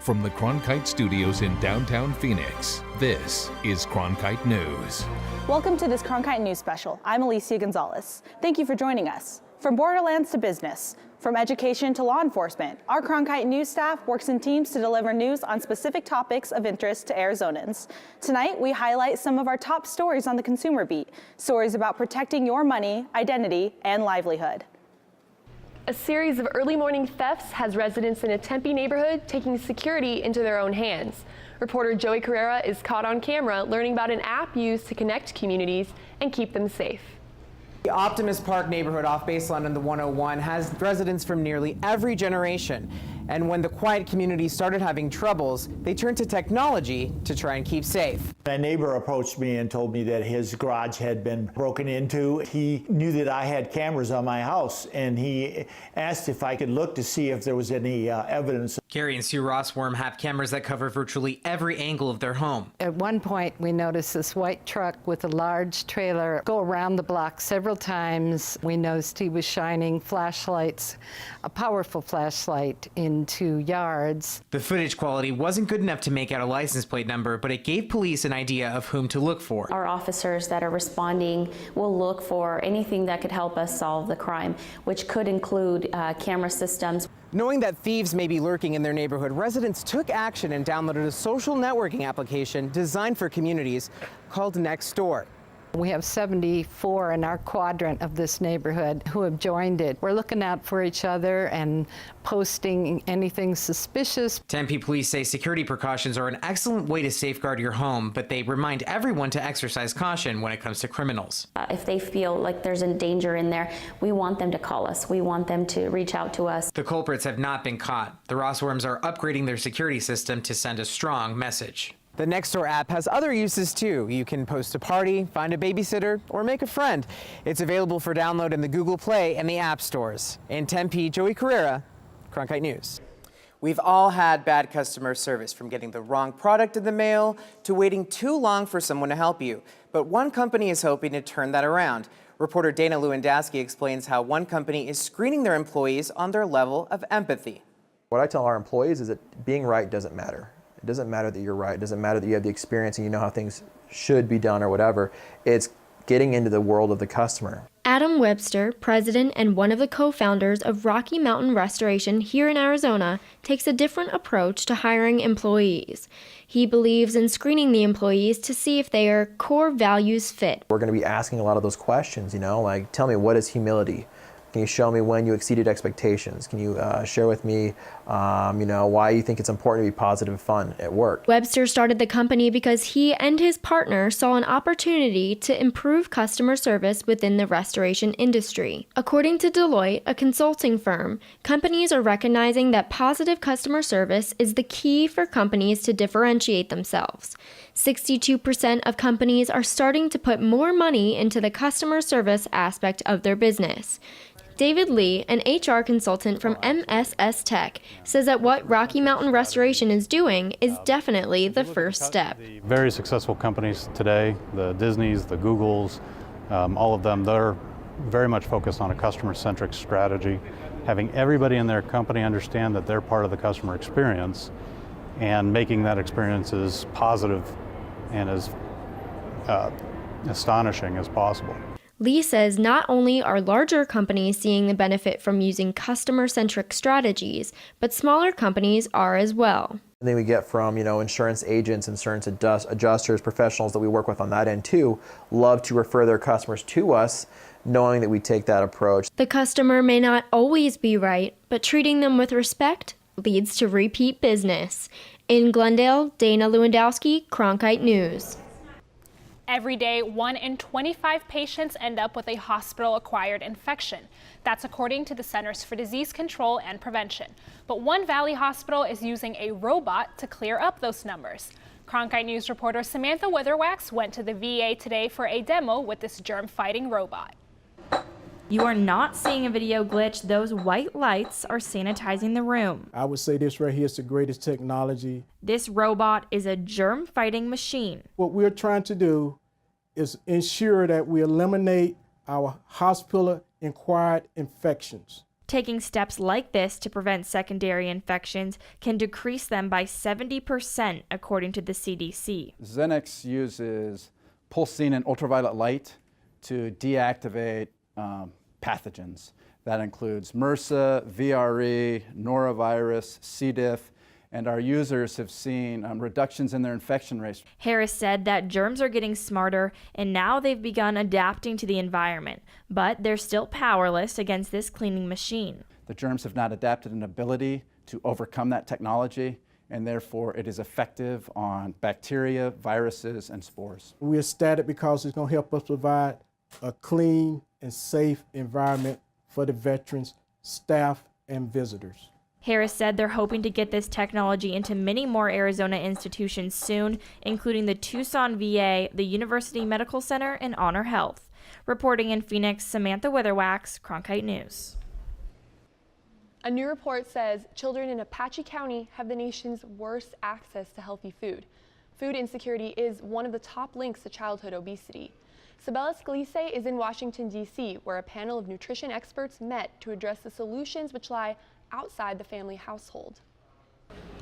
From the Cronkite studios in downtown Phoenix, this is Cronkite News. Welcome to this Cronkite News special. I'm Alicia Gonzalez. Thank you for joining us. From borderlands to business, from education to law enforcement, our Cronkite News staff works in teams to deliver news on specific topics of interest to Arizonans. Tonight, we highlight some of our top stories on the consumer beat, stories about protecting your money, identity, and livelihood. A series of early morning thefts has residents in a Tempe neighborhood taking security into their own hands. Reporter Joey Carrera is caught on camera learning about an app used to connect communities and keep them safe. The Optimist Park neighborhood off Baseline on the 101 has residents from nearly every generation. And when the quiet community started having troubles, they turned to technology to try and keep safe. A neighbor approached me and told me that his garage had been broken into. He knew that I had cameras on my house, and he asked if I could look to see if there was any evidence. Gary and Sue Rossworm have cameras that cover virtually every angle of their home. At one point, we noticed this white truck with a large trailer go around the block several times. We noticed he was shining flashlights, a powerful flashlight, into yards. The footage quality wasn't good enough to make out a license plate number, but it gave police an idea of whom to look for. Our officers that are responding will look for anything that could help us solve the crime, which could include camera systems. Knowing that thieves may be lurking in their neighborhood, residents took action and downloaded a social networking application designed for communities called Nextdoor. We have 74 in our quadrant of this neighborhood who have joined it. We're looking out for each other and posting anything suspicious. Tempe police say security precautions are an excellent way to safeguard your home, but they remind everyone to exercise caution when it comes to criminals. If they feel like there's a danger in there, we want them to call us. We want them to reach out to us. The culprits have not been caught. The Rossworms are upgrading their security system to send a strong message. The Nextdoor app has other uses too. You can post a party, find a babysitter, or make a friend. It's available for download in the Google Play and the App Stores. In Tempe, Joey Carrera, Cronkite News. We've all had bad customer service, from getting the wrong product in the mail to waiting too long for someone to help you. But one company is hoping to turn that around. Reporter Dana Lewandowski explains how one company is screening their employees on their level of empathy. What I tell our employees is that being right doesn't matter. It doesn't matter that you're right. It doesn't matter that you have the experience and you know how things should be done or whatever. It's getting into the world of the customer. Adam Webster, president and one of the co-founders of Rocky Mountain Restoration here in Arizona, takes a different approach to hiring employees. He believes in screening the employees to see if their core values fit. We're going to be asking a lot of those questions, like, tell me, what is humility? Can you show me when you exceeded expectations? Can you share with me, why you think it's important to be positive and fun at work? Webster started the company because he and his partner saw an opportunity to improve customer service within the restoration industry. According to Deloitte, a consulting firm, companies are recognizing that positive customer service is the key for companies to differentiate themselves. 62% of companies are starting to put more money into the customer service aspect of their business. David Lee, an HR consultant from MSS Tech, says that what Rocky Mountain Restoration is doing is definitely the first step. Very successful companies today, the Disneys, the Googles, all of them, they're very much focused on a customer-centric strategy, having everybody in their company understand that they're part of the customer experience and making that experience as positive and as astonishing as possible. Lee says not only are larger companies seeing the benefit from using customer-centric strategies, but smaller companies are as well. And then we get from, insurance agents, insurance adjusters, professionals that we work with on that end too, love to refer their customers to us, knowing that we take that approach. The customer may not always be right, but treating them with respect leads to repeat business. In Glendale, Dana Lewandowski, Cronkite News. Every day, 1 in 25 patients end up with a hospital-acquired infection. That's according to the Centers for Disease Control and Prevention. But one Valley hospital is using a robot to clear up those numbers. Cronkite News reporter Samantha Weatherwax went to the VA today for a demo with this germ-fighting robot. You are not seeing a video glitch. Those white lights are sanitizing the room. I would say this right here is the greatest technology. This robot is a germ-fighting machine. What we're trying to do is ensure that we eliminate our hospital-acquired infections. Taking steps like this to prevent secondary infections can decrease them by 70%, according to the CDC. Xenex uses pulsing and ultraviolet light to deactivate pathogens. That includes MRSA, VRE, norovirus, C. diff, and our users have seen reductions in their infection rates. Harris said that germs are getting smarter, and now they've begun adapting to the environment, but they're still powerless against this cleaning machine. The germs have not adapted an ability to overcome that technology, and therefore it is effective on bacteria, viruses, and spores. We're ecstatic because it's going to help us provide a clean and safe environment for the veterans, staff, and visitors. Harris said they're hoping to get this technology into many more Arizona institutions soon, including the Tucson VA, the University Medical Center, and Honor Health. Reporting in Phoenix, Samantha Witherwax, Cronkite News. A new report says children in Apache County have the nation's worst access to healthy food. Food insecurity is one of the top links to childhood obesity. Sabella Scalise is in Washington, D.C., where a panel of nutrition experts met to address the solutions which lie outside the family household.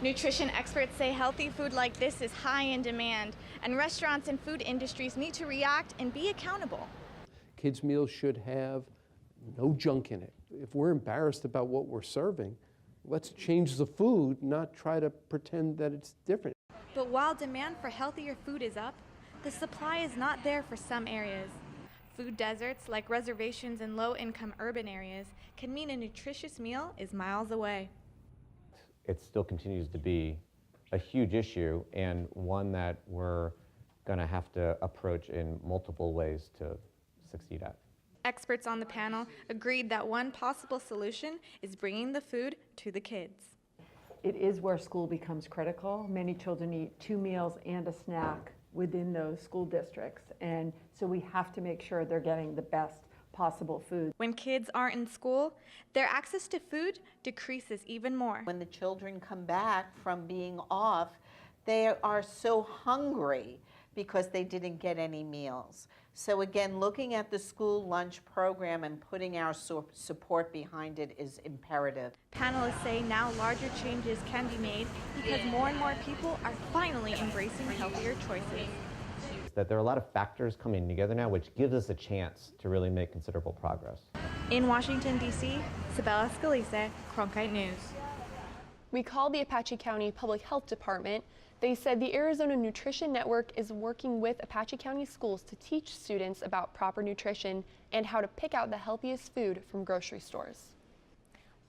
Nutrition experts say healthy food like this is high in demand, and restaurants and food industries need to react and be accountable. Kids' meals should have no junk in it. If we're embarrassed about what we're serving, let's change the food, not try to pretend that it's different. But while demand for healthier food is up, the supply is not there for some areas. Food deserts, like reservations in low-income urban areas, can mean a nutritious meal is miles away. It still continues to be a huge issue, and one that we're going to have to approach in multiple ways to succeed at. Experts on the panel agreed that one possible solution is bringing the food to the kids. It is where school becomes critical. Many children eat 2 meals and a snack within those school districts, and so we have to make sure they're getting the best possible food. When kids aren't in school, their access to food decreases even more. When the children come back from being off, they are so hungry because they didn't get any meals. So again, looking at the school lunch program and putting our support behind it is imperative. Panelists say now larger changes can be made because more and more people are finally embracing healthier choices. That there are a lot of factors coming together now, which gives us a chance to really make considerable progress. In Washington, D.C., Sabella Scalise, Cronkite News. We called the Apache County Public Health Department. They said the Arizona Nutrition Network is working with Apache County schools to teach students about proper nutrition and how to pick out the healthiest food from grocery stores.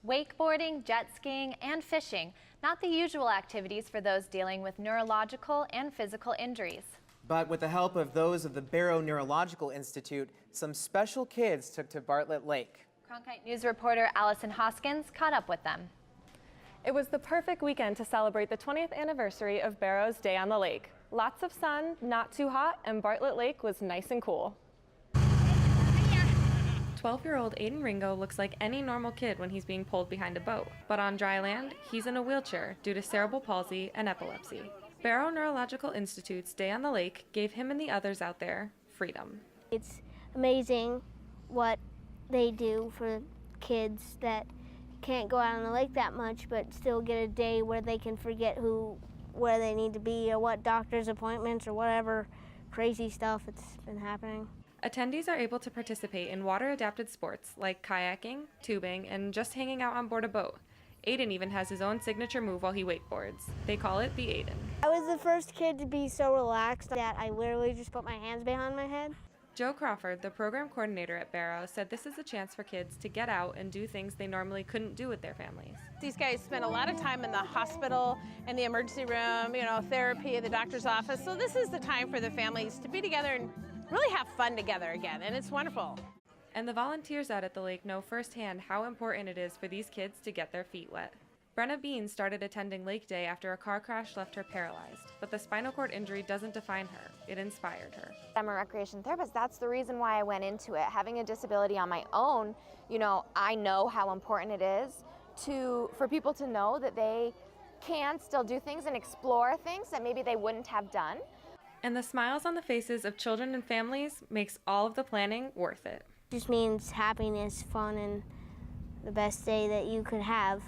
Wakeboarding, jet skiing, and fishing, not the usual activities for those dealing with neurological and physical injuries. But with the help of those of the Barrow Neurological Institute, some special kids took to Bartlett Lake. Cronkite News reporter Allison Hoskins caught up with them. It was the perfect weekend to celebrate the 20th anniversary of Barrow's Day on the Lake. Lots of sun, not too hot, and Bartlett Lake was nice and cool. 12-year-old Aiden Ringo looks like any normal kid when he's being pulled behind a boat. But on dry land, he's in a wheelchair due to cerebral palsy and epilepsy. Barrow Neurological Institute's Day on the Lake gave him and the others out there freedom. It's amazing what they do for kids that can't go out on the lake that much, but still get a day where they can forget where they need to be or what doctor's appointments or whatever crazy stuff that's been happening. Attendees are able to participate in water-adapted sports like kayaking, tubing, and just hanging out on board a boat. Aiden even has his own signature move while he wakeboards. They call it the Aiden. I was the first kid to be so relaxed that I literally just put my hands behind my head. Joe Crawford, the program coordinator at Barrow, said this is a chance for kids to get out and do things they normally couldn't do with their families. These guys spend a lot of time in the hospital, in the emergency room, therapy at the doctor's office. So this is the time for the families to be together and really have fun together again, and it's wonderful. And the volunteers out at the lake know firsthand how important it is for these kids to get their feet wet. Brenna Bean started attending Lake Day after a car crash left her paralyzed, but the spinal cord injury doesn't define her. It inspired her. I'm a recreation therapist. That's the reason why I went into it. Having a disability on my own, I know how important it is for people to know that they can still do things and explore things that maybe they wouldn't have done. And the smiles on the faces of children and families makes all of the planning worth it. Just means happiness, fun, the best day that you could have.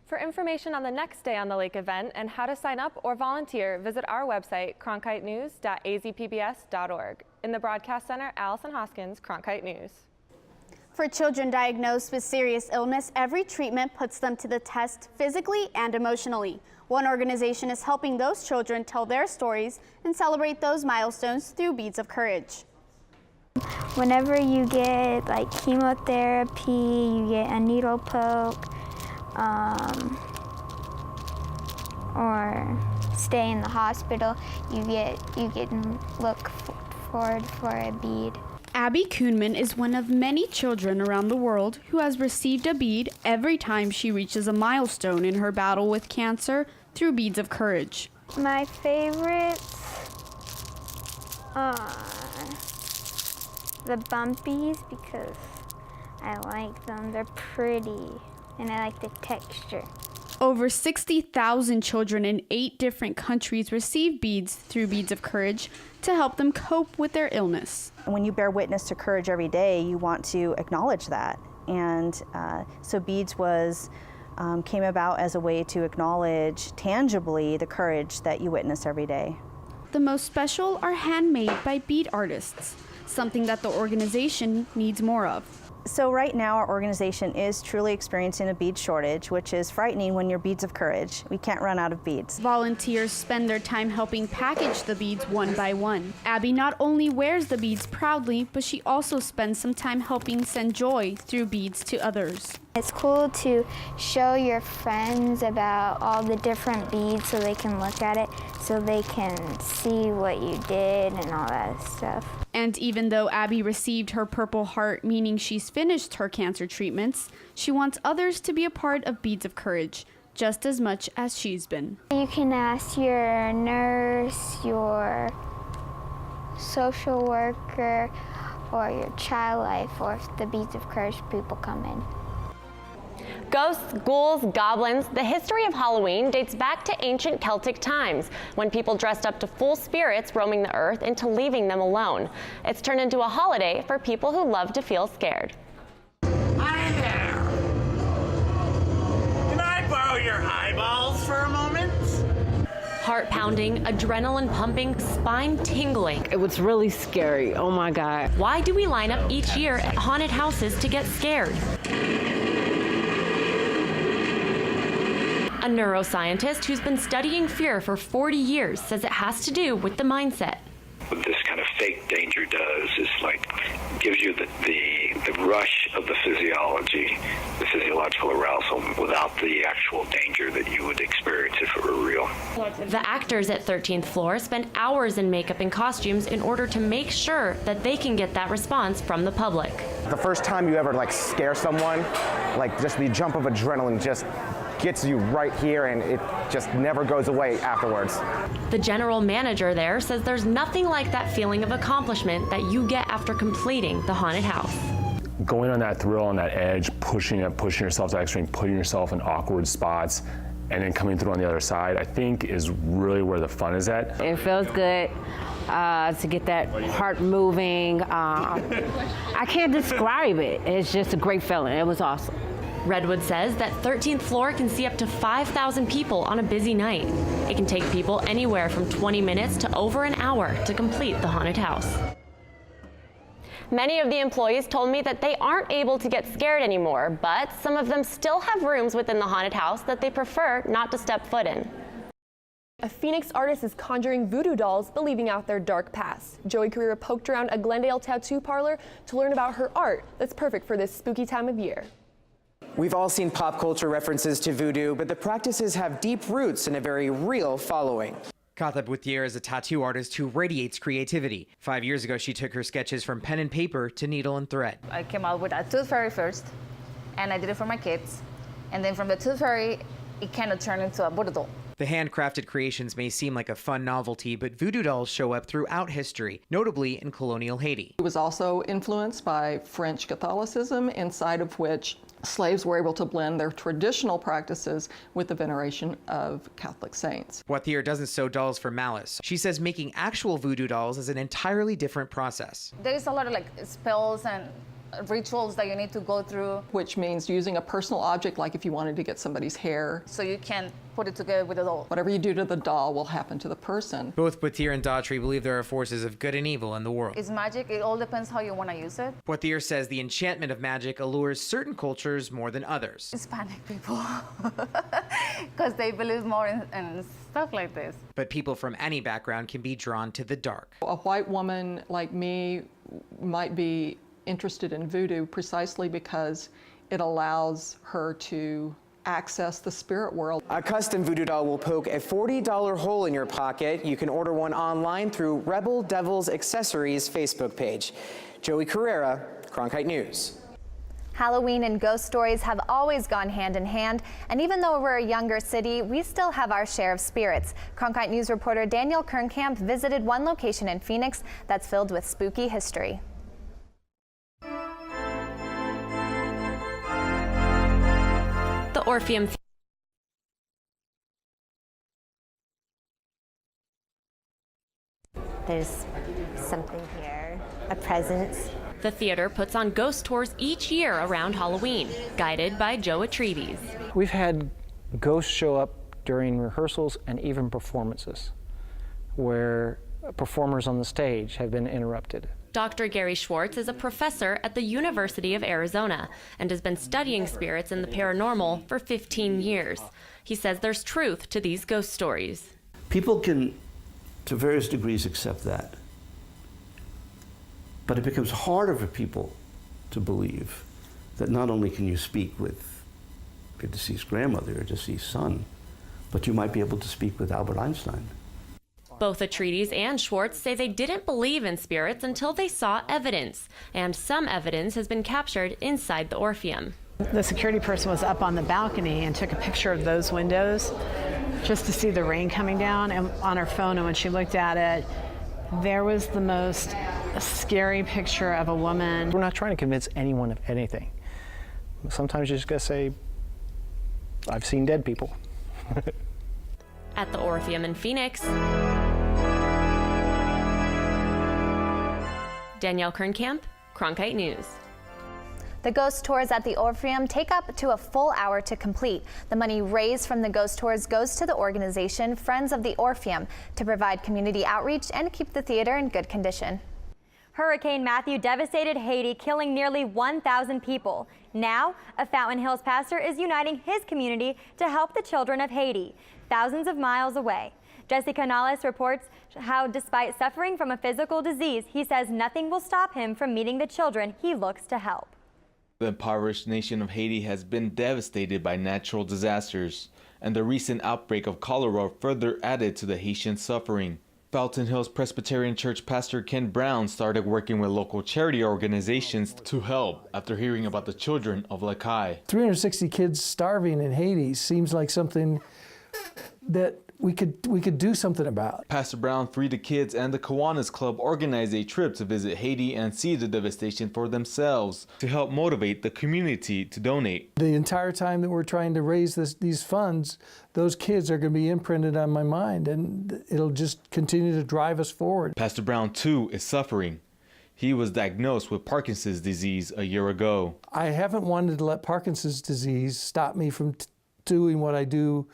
For information on the next Day on the Lake event and how to sign up or volunteer, visit our website, cronkitenews.azpbs.org. In the Broadcast Center, Allison Hoskins, Cronkite News. For children diagnosed with serious illness, every treatment puts them to the test physically and emotionally. One organization is helping those children tell their stories and celebrate those milestones through Beads of Courage. Whenever you get like chemotherapy, you get a needle poke, or stay in the hospital, you can look forward for a bead. Abby Kuhnman is one of many children around the world who has received a bead every time she reaches a milestone in her battle with cancer through Beads of Courage. My favorites are the bumpies because I like them. They're pretty and I like the texture. Over 60,000 children in 8 different countries receive beads through Beads of Courage to help them cope with their illness. When you bear witness to courage every day, you want to acknowledge that. And so beads came about as a way to acknowledge tangibly the courage that you witness every day. The most special are handmade by bead artists, something that the organization needs more of. So right now our organization is truly experiencing a bead shortage, which is frightening when you're Beads of Courage. We can't run out of beads. Volunteers spend their time helping package the beads one by one. Abby not only wears the beads proudly, but she also spends some time helping send joy through beads to others. It's cool to show your friends about all the different beads so they can look at it, so they can see what you did and all that stuff. And even though Abby received her Purple Heart, meaning she's finished her cancer treatments, she wants others to be a part of Beads of Courage, just as much as she's been. You can ask your nurse, your social worker, or your child life, or if the Beads of Courage people come in. Ghosts, ghouls, goblins, the history of Halloween dates back to ancient Celtic times, when people dressed up to fool spirits roaming the earth into leaving them alone. It's turned into a holiday for people who love to feel scared. Hi there! Can I borrow your eyeballs for a moment? Heart pounding, adrenaline pumping, spine tingling. It was really scary. Oh my God. Why do we line up each year at haunted houses to get scared? A neuroscientist who's been studying fear for 40 years says it has to do with the mindset. What this kind of fake danger does is gives you the rush of the physiology, the physiological arousal, without the actual danger that you would experience if it were real. The actors at 13th Floor spend hours in makeup and costumes in order to make sure that they can get that response from the public. The first time you ever scare someone, just the jump of adrenaline just gets you right here, and it just never goes away afterwards. The general manager there says there's nothing like that feeling of accomplishment that you get after completing the haunted house. Going on that thrill, on that edge, pushing yourself to the extreme, putting yourself in awkward spots, and then coming through on the other side, I think is really where the fun is at. It feels good to get that heart moving. I can't describe it. It's just a great feeling. It was awesome. Redwood says that 13th Floor can see up to 5,000 people on a busy night. It can take people anywhere from 20 minutes to over an hour to complete the haunted house. Many of the employees told me that they aren't able to get scared anymore, but some of them still have rooms within the haunted house that they prefer not to step foot in. A Phoenix artist is conjuring voodoo dolls, believing out their dark past. Joey Carrera poked around a Glendale tattoo parlor to learn about her art that's perfect for this spooky time of year. We've all seen pop culture references to voodoo, but the practices have deep roots and a very real following. Katha Boutier is a tattoo artist who radiates creativity. 5 years ago, she took her sketches from pen and paper to needle and thread. I came out with a tooth fairy first, and I did it for my kids. And then from the tooth fairy, it kind of turned into a Voodoo doll. The handcrafted creations may seem like a fun novelty, but voodoo dolls show up throughout history, notably in colonial Haiti. It was also influenced by French Catholicism, inside of which slaves were able to blend their traditional practices with the veneration of Catholic saints. Boitier doesn't sew dolls for malice. She says making actual voodoo dolls is an entirely different process. There is a lot of spells and rituals that you need to go through. Which means using a personal object, like if you wanted to get somebody's hair. So you can put it together with a doll. Whatever you do to the doll will happen to the person. Both Poitier and Daughtry believe there are forces of good and evil in the world. It's magic. It all depends how you want to use it. Poitier says the enchantment of magic allures certain cultures more than others. Hispanic people, because they believe more in stuff like this. But people from any background can be drawn to the dark. A white woman like me might be interested in voodoo precisely because it allows her to access the spirit world. A custom voodoo doll will poke a $40 hole in your pocket. You can order one online through Rebel Devils Accessories Facebook page. Joey Carrera, Cronkite News. Halloween and ghost stories have always gone hand in hand, and even though we're a younger city, we still have our share of spirits. Cronkite News reporter Daniel Kernkamp visited one location in Phoenix that's filled with spooky history. The Orpheum. There's something here, a presence. The theater puts on ghost tours each year around Halloween, guided by Joe Atreides. We've had ghosts show up during rehearsals and even performances, where performers on the stage have been interrupted. Dr. Gary Schwartz is a professor at the University of Arizona and has been studying spirits and the paranormal for 15 years. He says there's truth to these ghost stories. People can, to various degrees, accept that. But it becomes harder for people to believe that not only can you speak with your deceased grandmother or deceased son, but you might be able to speak with Albert Einstein. Both Atreides and Schwartz say they didn't believe in spirits until they saw evidence, and some evidence has been captured inside the Orpheum. The security person was up on the balcony and took a picture of those windows just to see the rain coming down and on her phone, and when she looked at it, there was the most scary picture of a woman. We're not trying to convince anyone of anything. Sometimes you just gotta say, I've seen dead people. At the Orpheum in Phoenix, Danielle Kernkamp, Cronkite News. The ghost tours at the Orpheum take up to a full hour to complete. The money raised from the ghost tours goes to the organization Friends of the Orpheum to provide community outreach and keep the theater in good condition. Hurricane Matthew devastated Haiti, killing nearly 1,000 people. Now, a Fountain Hills pastor is uniting his community to help the children of Haiti, thousands of miles away. Jesse Canales reports how, despite suffering from a physical disease, he says nothing will stop him from meeting the children he looks to help. The impoverished nation of Haiti has been devastated by natural disasters, and the recent outbreak of cholera further added to the Haitian suffering. Fountain Hills Presbyterian Church pastor Ken Brown started working with local charity organizations to help after hearing about the children of Lakai. 360 kids starving in Haiti seems like something that we could do something about. Pastor Brown, Free the Kids, and the Kiwanis Club organized a trip to visit Haiti and see the devastation for themselves to help motivate the community to donate. The entire time that we're trying to raise these funds, those kids are going to be imprinted on my mind, and it'll just continue to drive us forward. Pastor Brown, too, is suffering. He was diagnosed with Parkinson's disease a year ago. I haven't wanted to let Parkinson's disease stop me from doing what I do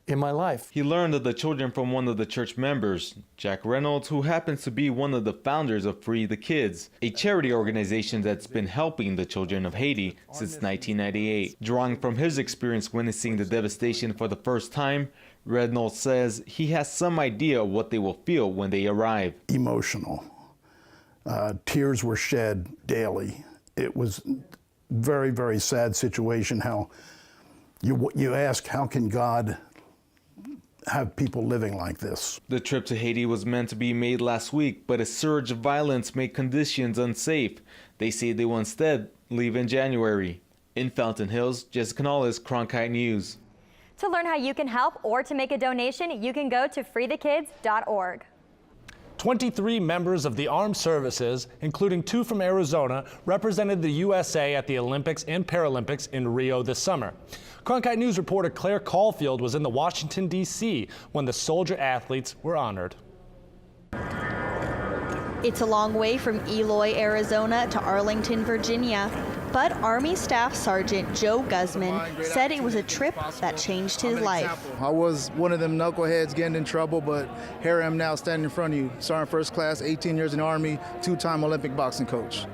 in my life. He learned of the children from one of the church members, Jack Reynolds, who happens to be one of the founders of Free the Kids, a charity organization that's been helping the children of Haiti since 1998. Drawing from his experience witnessing the devastation for the first time, Reynolds says he has some idea of what they will feel when they arrive. Emotional. Tears were shed daily. It was very, very sad situation. How you ask, how can God have people living like this? The trip to Haiti was meant to be made last week, but a surge of violence made conditions unsafe. They say they will instead leave in January. In Fountain Hills, Jessica Canales, Cronkite News. To learn how you can help or to make a donation, you can go to freethekids.org. 23 members of the armed services, including 2 from Arizona, represented the USA at the Olympics and Paralympics in Rio this summer. Cronkite News reporter Claire Caulfield was in the Washington, D.C. when the soldier athletes were honored. It's a long way from Eloy, Arizona to Arlington, Virginia, but Army Staff Sergeant Joe Guzman said it was a trip that changed his life. I was one of them knuckleheads getting in trouble, but here I am now standing in front of you. Sergeant First Class, 18 years in the Army, 2-time Olympic boxing coach.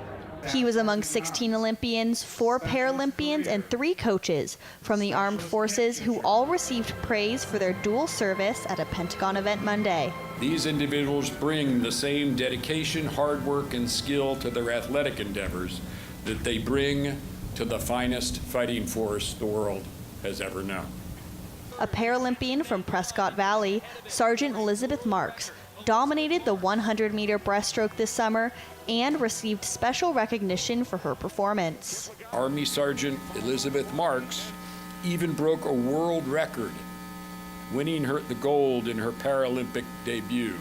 He was among 16 Olympians, 4 Paralympians, and 3 coaches from the armed forces who all received praise for their dual service at a Pentagon event Monday. These individuals bring the same dedication, hard work, and skill to their athletic endeavors that they bring to the finest fighting force the world has ever known. A Paralympian from Prescott Valley, Sergeant Elizabeth Marks, dominated the 100-meter breaststroke this summer and received special recognition for her performance. Army Sergeant Elizabeth Marks even broke a world record, winning the gold in her Paralympic debut.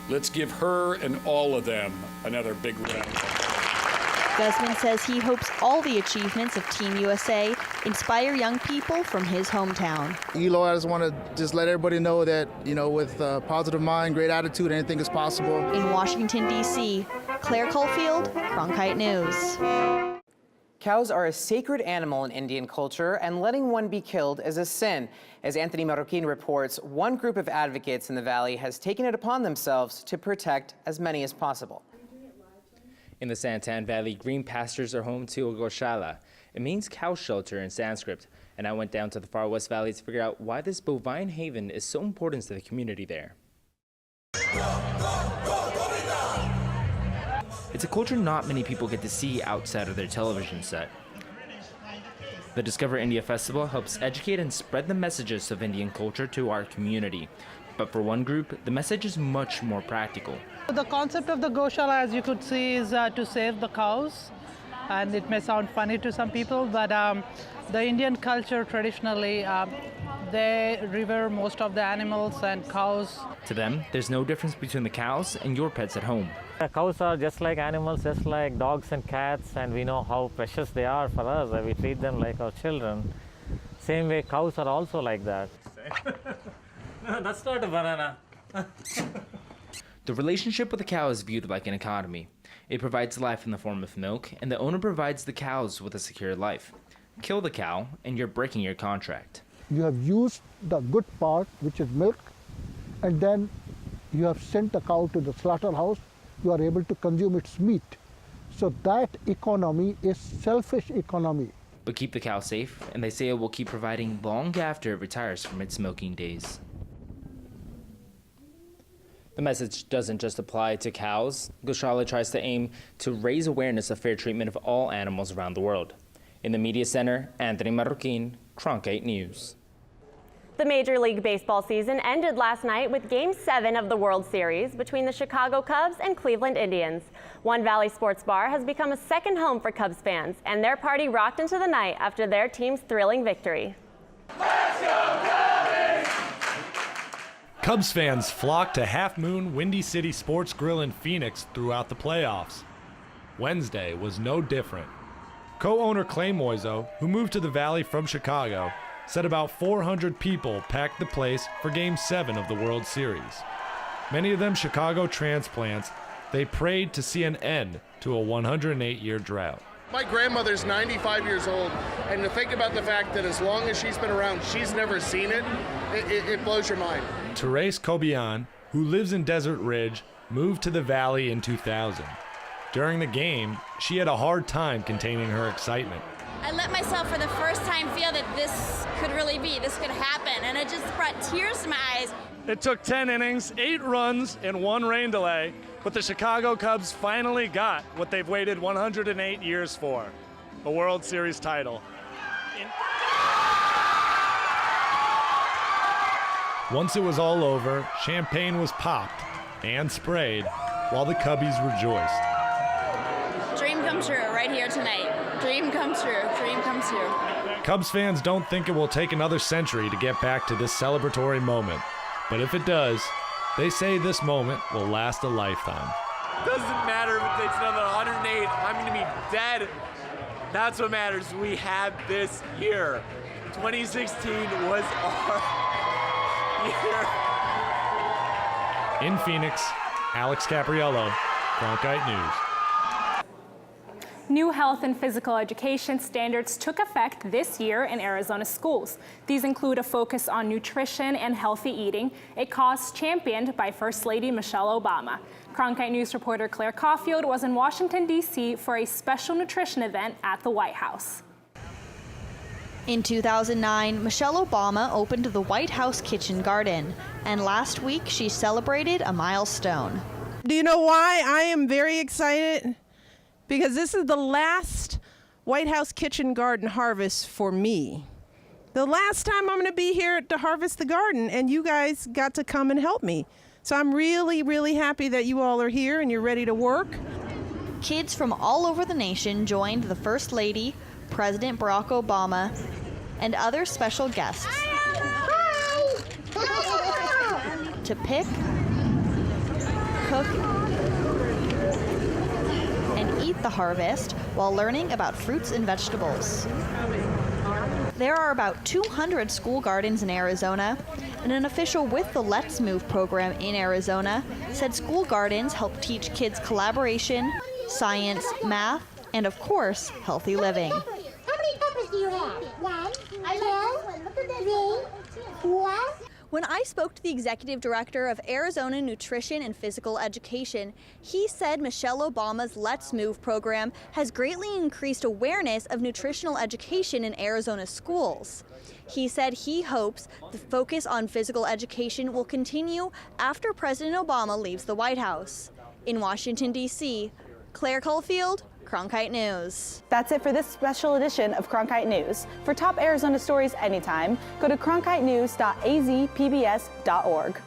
Let's give her and all of them another big round. Guzman says he hopes all the achievements of Team USA inspire young people from his hometown. Eloy, I just want to let everybody know that, with a positive mind, great attitude, anything is possible. In Washington, D.C., Claire Caulfield, Cronkite News. Cows are a sacred animal in Indian culture, and letting one be killed is a sin. As Anthony Marroquin reports, one group of advocates in the valley has taken it upon themselves to protect as many as possible. In the Santan Valley, green pastures are home to a goshala. It means cow shelter in Sanskrit, and I went down to the far west valley to figure out why this bovine haven is so important to the community there. It's a culture not many people get to see outside of their television set. The Discover India Festival helps educate and spread the messages of Indian culture to our community. But for one group, the message is much more practical. The concept of the goshala, as you could see, is to save the cows. And it may sound funny to some people, but the Indian culture traditionally, they revere most of the animals and cows. To them, there's no difference between the cows and your pets at home. Cows are just like animals, just like dogs and cats, and we know how precious they are for us. We treat them like our children. Same way, cows are also like that. No, that's not a banana. The relationship with the cow is viewed like an economy. It provides life in the form of milk, and the owner provides the cows with a secure life. Kill the cow, and you're breaking your contract. You have used the good part, which is milk, and then you have sent the cow to the slaughterhouse. You are able to consume its meat. So that economy is selfish economy. But keep the cow safe, and they say it will keep providing long after it retires from its milking days. The message doesn't just apply to cows. Goshala tries to aim to raise awareness of fair treatment of all animals around the world. In the Media Center, Anthony Marroquin, Cronkite News. The Major League Baseball season ended last night with Game 7 of the World Series between the Chicago Cubs and Cleveland Indians. One Valley Sports Bar has become a second home for Cubs fans, and their party rocked into the night after their team's thrilling victory. Let's go, Cubbies! Cubs fans flocked to Half Moon Windy City Sports Grill in Phoenix throughout the playoffs. Wednesday was no different. Co-owner Clay Moiso, who moved to the Valley from Chicago, said about 400 people packed the place for Game 7 of the World Series. Many of them Chicago transplants. They prayed to see an end to a 108-year drought. My grandmother's 95 years old, and to think about the fact that as long as she's been around, she's never seen it, it blows your mind. Therese Cobian, who lives in Desert Ridge, moved to the Valley in 2000. During the game, she had a hard time containing her excitement. I let myself for the first time feel that this could really be, this could happen, and it just brought tears to my eyes. It took 10 innings, 8 runs, and 1 rain delay, but the Chicago Cubs finally got what they've waited 108 years for, a World Series title. Once it was all over, champagne was popped and sprayed while the Cubbies rejoiced. Dream come true right here tonight. Dream come true, dream come true. Cubs fans don't think it will take another century to get back to this celebratory moment. But if it does, they say this moment will last a lifetime. Doesn't matter if it takes another 108, I'm gonna be dead. That's what matters. We had this year. 2016 was our year. In Phoenix, Alex Capriello, Cronkite News. New health and physical education standards took effect this year in Arizona schools. These include a focus on nutrition and healthy eating, a cause championed by First Lady Michelle Obama. Cronkite News reporter Claire Caulfield was in Washington, D.C. for a special nutrition event at the White House. In 2009, Michelle Obama opened the White House Kitchen Garden, and last week she celebrated a milestone. Do you know why I am very excited? Because this is the last White House Kitchen Garden harvest for me. The last time I'm going to be here to harvest the garden, and you guys got to come and help me. So I'm really, really happy that you all are here and you're ready to work. Kids from all over the nation joined the First Lady, President Barack Obama, and other special guests to pick, cook, and eat the harvest while learning about fruits and vegetables. There are about 200 school gardens in Arizona, and an official with the Let's Move program in Arizona said school gardens help teach kids collaboration, science, math, and of course, healthy living. How many peppers do you have? 1, 2, 3, 4. When I spoke to the executive director of Arizona Nutrition and Physical Education, he said Michelle Obama's Let's Move program has greatly increased awareness of nutritional education in Arizona schools. He said he hopes the focus on physical education will continue after President Obama leaves the White House. In Washington, D.C., Claire Caulfield, Cronkite News. That's it for this special edition of Cronkite News. For top Arizona stories anytime, go to cronkitenews.azpbs.org.